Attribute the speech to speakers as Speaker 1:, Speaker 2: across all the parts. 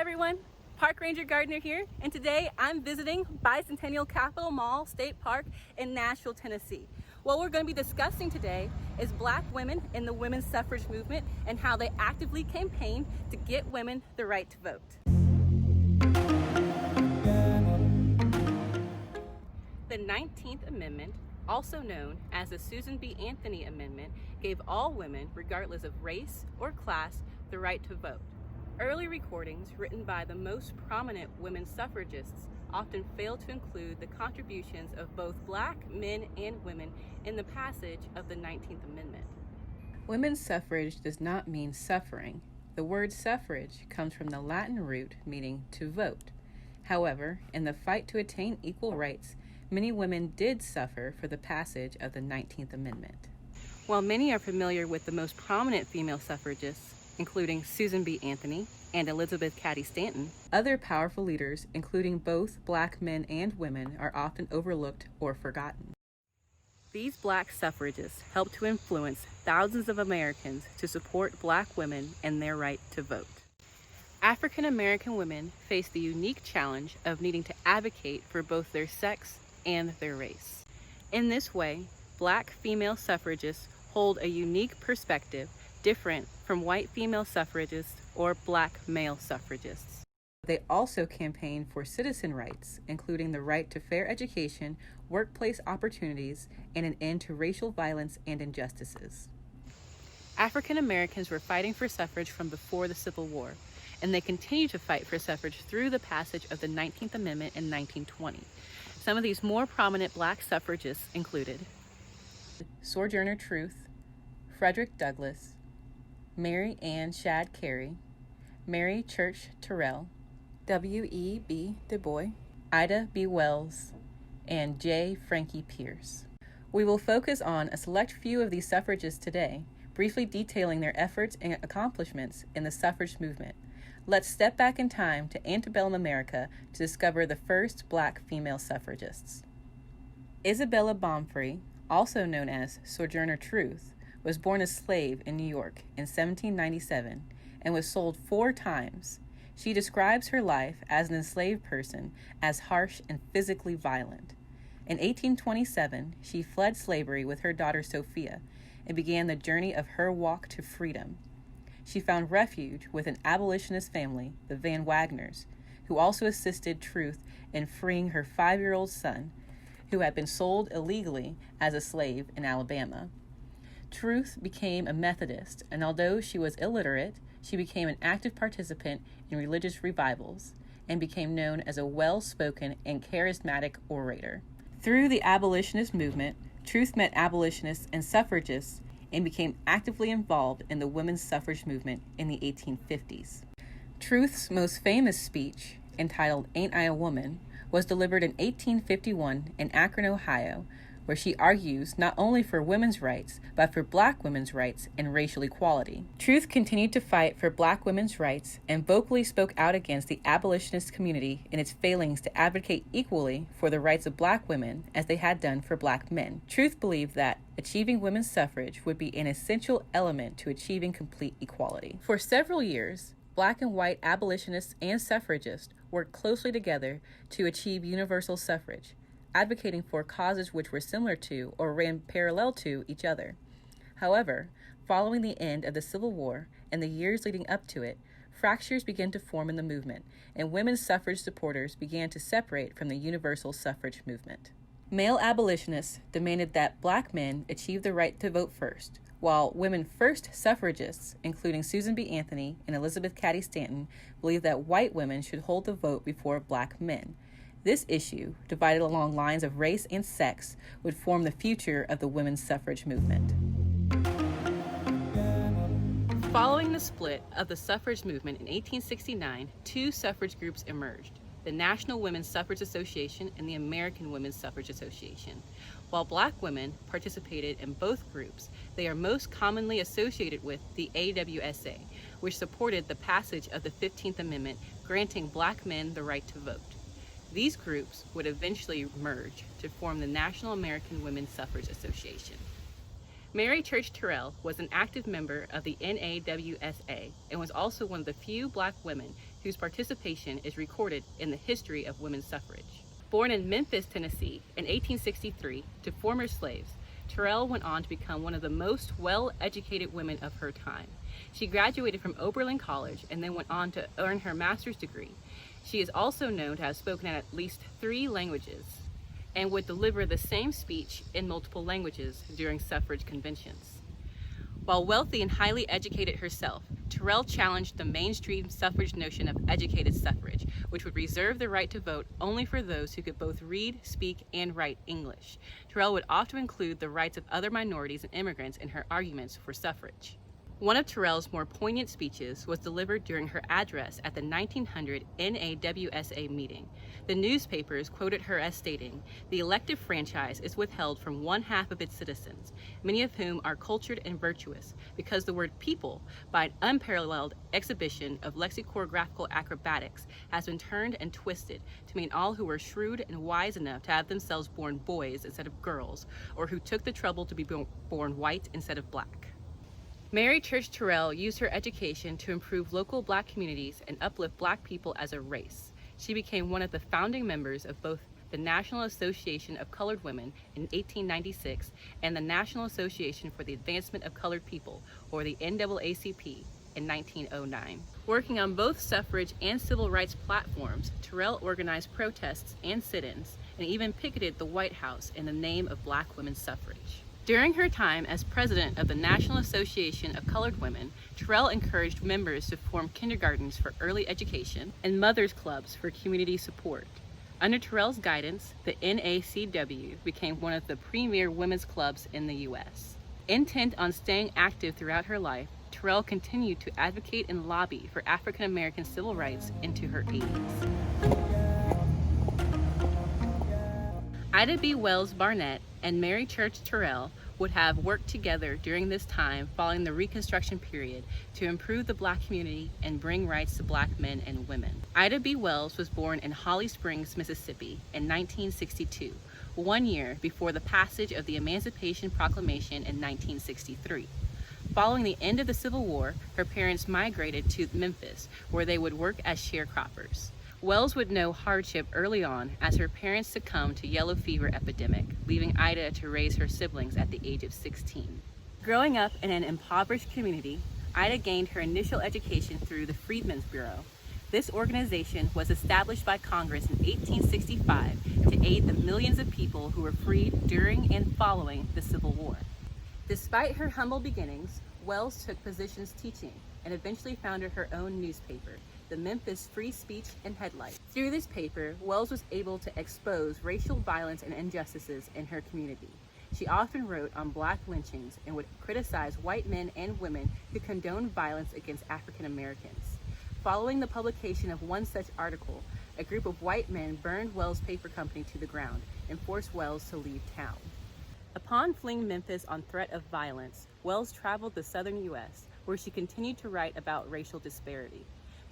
Speaker 1: everyone, Park Ranger Gardner here, and today I'm visiting Centennial Capitol Mall State Park in Nashville, Tennessee. What we're going to be discussing today is Black women in the women's suffrage movement and how they actively campaigned to get women the right to vote. The 19th Amendment, also known as the Susan B. Anthony Amendment, gave all women, regardless of race or class, the right to vote. Early recordings written by the most prominent women suffragists often fail to include the contributions of both Black men and women in the passage of the 19th Amendment.
Speaker 2: Women's suffrage does not mean suffering. The word suffrage comes from the Latin root meaning to vote. However, in the fight to attain equal rights, many women did suffer for the passage of the 19th Amendment.
Speaker 1: While many are familiar with the most prominent female suffragists, including Susan B. Anthony and Elizabeth Cady Stanton,
Speaker 2: other powerful leaders, including both Black men and women, are often overlooked or forgotten.
Speaker 1: These Black suffragists helped to influence thousands of Americans to support Black women and their right to vote. African American women face the unique challenge of needing to advocate for both their sex and their race. In this way, Black female suffragists hold a unique perspective different from white female suffragists or Black male suffragists.
Speaker 2: They also campaigned for citizen rights, including the right to fair education, workplace opportunities, and an end to racial violence and injustices.
Speaker 1: African Americans were fighting for suffrage from before the Civil War, and they continued to fight for suffrage through the passage of the 19th Amendment in 1920. Some of these more prominent Black suffragists included
Speaker 2: Sojourner Truth, Frederick Douglass, Mary Ann Shadd Cary, Mary Church Terrell, W.E.B. Du Bois, Ida B. Wells, and J. Frankie Pierce. We will focus on a select few of these suffragists today, briefly detailing their efforts and accomplishments in the suffrage movement. Let's step back in time to antebellum America to discover the first Black female suffragists. Isabella Baumfree, also known as Sojourner Truth, was born a slave in New York in 1797 and was sold 4 times. She describes her life as an enslaved person as harsh and physically violent. In 1827, she fled slavery with her daughter Sophia and began the journey of her walk to freedom. She found refuge with an abolitionist family, the Van Wagners, who also assisted Truth in freeing her 5-year-old son, who had been sold illegally as a slave in Alabama. Truth became a Methodist, and although she was illiterate, she became an active participant in religious revivals and became known as a well-spoken and charismatic orator. Through the abolitionist movement, Truth met abolitionists and suffragists and became actively involved in the women's suffrage movement in the 1850s. Truth's most famous speech, entitled Ain't I a Woman, was delivered in 1851 in Akron, Ohio, where she argues not only for women's rights, but for Black women's rights and racial equality. Truth continued to fight for Black women's rights and vocally spoke out against the abolitionist community in its failings to advocate equally for the rights of Black women as they had done for Black men. Truth believed that achieving women's suffrage would be an essential element to achieving complete equality. For several years, Black and white abolitionists and suffragists worked closely together to achieve universal suffrage, advocating for causes which were similar to or ran parallel to each other. However, following the end of the Civil War and the years leading up to it, fractures began to form in the movement, and women's suffrage supporters began to separate from the universal suffrage movement. Male abolitionists demanded that Black men achieve the right to vote first, while women first suffragists, including Susan B. Anthony and Elizabeth Cady Stanton, believed that white women should hold the vote before Black men. This issue, divided along lines of race and sex, would form the future of the women's suffrage movement.
Speaker 1: Following the split of the suffrage movement in 1869, 2 suffrage groups emerged: the National Women's Suffrage Association and the American Women's Suffrage Association. While Black women participated in both groups, they are most commonly associated with the AWSA, which supported the passage of the 15th Amendment, granting Black men the right to vote. These groups would eventually merge to form the National American Women's Suffrage Association. Mary Church Terrell was an active member of the NAWSA and was also one of the few Black women whose participation is recorded in the history of women's suffrage. Born in Memphis, Tennessee in 1863 to former slaves, Terrell went on to become one of the most well-educated women of her time. She graduated from Oberlin College and then went on to earn her master's degree. She is also known to have spoken at least 3 languages and would deliver the same speech in multiple languages during suffrage conventions. While wealthy and highly educated herself, Terrell challenged the mainstream suffrage notion of educated suffrage, which would reserve the right to vote only for those who could both read, speak, and write English. Terrell would often include the rights of other minorities and immigrants in her arguments for suffrage. One of Terrell's more poignant speeches was delivered during her address at the 1900 NAWSA meeting. The newspapers quoted her as stating, "The elective franchise is withheld from 1/2 of its citizens, many of whom are cultured and virtuous, because the word people, by an unparalleled exhibition of lexicographical acrobatics, has been turned and twisted to mean all who were shrewd and wise enough to have themselves born boys instead of girls, or who took the trouble to be born white instead of black." Mary Church Terrell used her education to improve local Black communities and uplift Black people as a race. She became one of the founding members of both the National Association of Colored Women in 1896 and the National Association for the Advancement of Colored People, or the NAACP, in 1909. Working on both suffrage and civil rights platforms, Terrell organized protests and sit-ins and even picketed the White House in the name of Black women's suffrage. During her time as president of the National Association of Colored Women, Terrell encouraged members to form kindergartens for early education and mothers' clubs for community support. Under Terrell's guidance, the NACW became one of the premier women's clubs in the U.S. Intent on staying active throughout her life, Terrell continued to advocate and lobby for African American civil rights into her 80s. Ida B. Wells Barnett and Mary Church Terrell would have worked together during this time following the Reconstruction period to improve the Black community and bring rights to Black men and women. Ida B. Wells was born in Holly Springs, Mississippi in 1962, 1 year before the passage of the Emancipation Proclamation in 1963. Following the end of the Civil War, her parents migrated to Memphis, where they would work as sharecroppers. Wells would know hardship early on as her parents succumbed to yellow fever epidemic, leaving Ida to raise her siblings at the age of 16. Growing up in an impoverished community, Ida gained her initial education through the Freedmen's Bureau. This organization was established by Congress in 1865 to aid the millions of people who were freed during and following the Civil War. Despite her humble beginnings, Wells took positions teaching and eventually founded her own newspaper, the Memphis Free Speech and Headlight. Through this paper, Wells was able to expose racial violence and injustices in her community. She often wrote on Black lynchings and would criticize white men and women who condoned violence against African Americans. Following the publication of one such article, a group of white men burned Wells' paper company to the ground and forced Wells to leave town. Upon fleeing Memphis on threat of violence, Wells traveled the southern U.S., where she continued to write about racial disparity.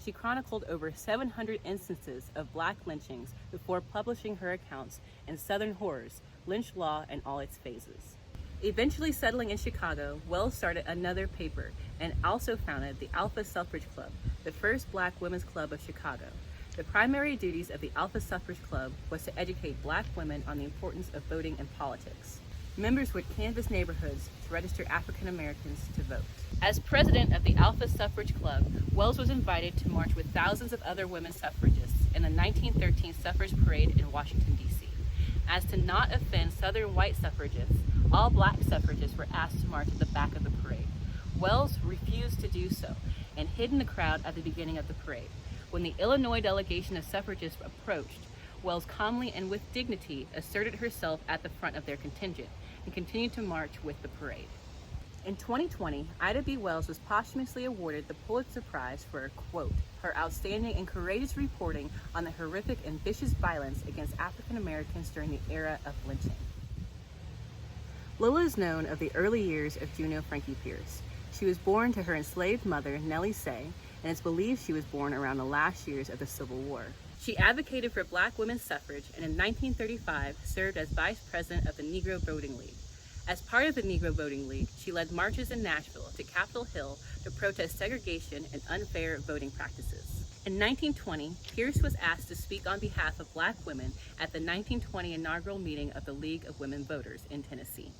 Speaker 1: She chronicled over 700 instances of Black lynchings before publishing her accounts in Southern Horrors, Lynch Law in all its phases. Eventually settling in Chicago, Wells started another paper and also founded the Alpha Suffrage Club, the first Black women's club of Chicago. The primary duties of the Alpha Suffrage Club was to educate Black women on the importance of voting in politics. Members would canvass neighborhoods to register African Americans to vote. As president of the Alpha Suffrage Club, Wells was invited to march with thousands of other women suffragists in the 1913 suffrage parade in Washington, D.C. As to not offend Southern white suffragists, all Black suffragists were asked to march at the back of the parade. Wells refused to do so and hid in the crowd at the beginning of the parade. When the Illinois delegation of suffragists approached, Wells calmly and with dignity asserted herself at the front of their contingent and continued to march with the parade. In 2020, Ida B. Wells was posthumously awarded the Pulitzer Prize for, quote, her outstanding and courageous reporting on the horrific and vicious violence against African Americans during the era of lynching. Little is known of the early years of Juno Frankie Pierce. She was born to her enslaved mother, Nellie Say, and it's believed she was born around the last years of the Civil War. She advocated for Black women's suffrage and in 1935 served as vice president of the Negro Voting League. As part of the Negro Voting League, she led marches in Nashville to Capitol Hill to protest segregation and unfair voting practices. In 1920, Pierce was asked to speak on behalf of Black women at the 1920 inaugural meeting of the League of Women Voters in Tennessee.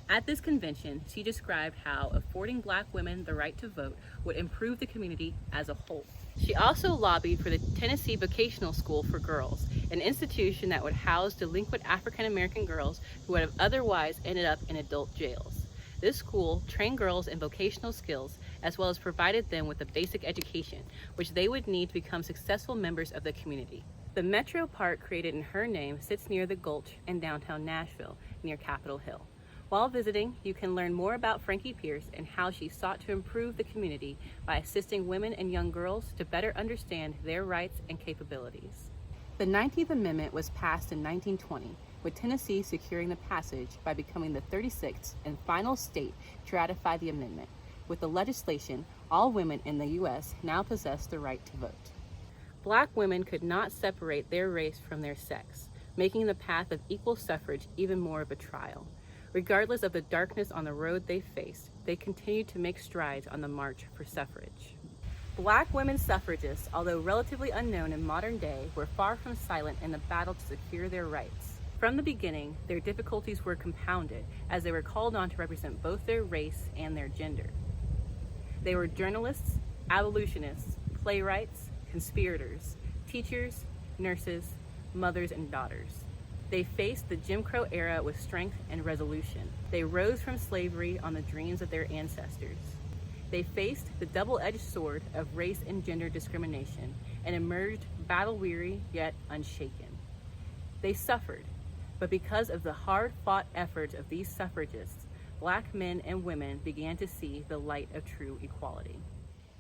Speaker 1: At this convention, she described how affording Black women the right to vote would improve the community as a whole. She also lobbied for the Tennessee Vocational School for Girls, an institution that would house delinquent African American girls who would have otherwise ended up in adult jails. This school trained girls in vocational skills as well as provided them with a basic education, which they would need to become successful members of the community. The Metro Park created in her name sits near the Gulch in downtown Nashville, near Capitol Hill. While visiting, you can learn more about Frankie Pierce and how she sought to improve the community by assisting women and young girls to better understand their rights and capabilities. The 19th Amendment was passed in 1920, with Tennessee securing the passage by becoming the 36th and final state to ratify the amendment. With the legislation, all women in the U.S. now possess the right to vote. Black women could not separate their race from their sex, making the path of equal suffrage even more of a trial. Regardless of the darkness on the road they faced, they continued to make strides on the march for suffrage. Black women suffragists, although relatively unknown in modern day, were far from silent in the battle to secure their rights. From the beginning, their difficulties were compounded as they were called on to represent both their race and their gender. They were journalists, abolitionists, playwrights, conspirators, teachers, nurses, mothers, and daughters. They faced the Jim Crow era with strength and resolution. They rose from slavery on the dreams of their ancestors. They faced the double-edged sword of race and gender discrimination and emerged battle-weary yet unshaken. They suffered, but because of the hard-fought efforts of these suffragists, Black men and women began to see the light of true equality.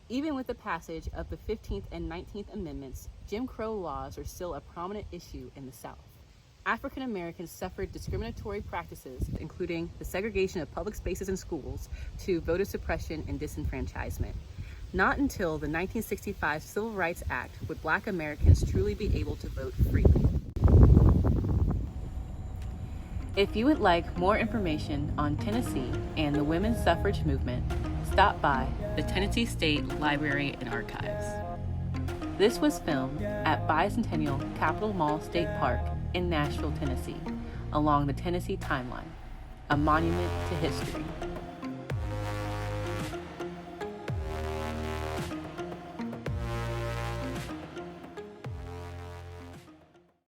Speaker 1: Even with the passage of the 15th and 19th Amendments, Jim Crow laws are still a prominent issue in the South. African Americans suffered discriminatory practices, including the segregation of public spaces and schools, to voter suppression and disenfranchisement. Not until the 1965 Civil Rights Act would Black Americans truly be able to vote freely. If you would like more information on Tennessee and the women's suffrage movement, stop by the Tennessee State Library and Archives. This was filmed at Bicentennial Capitol Mall State Park in Nashville, Tennessee, along the Tennessee timeline, a monument to history.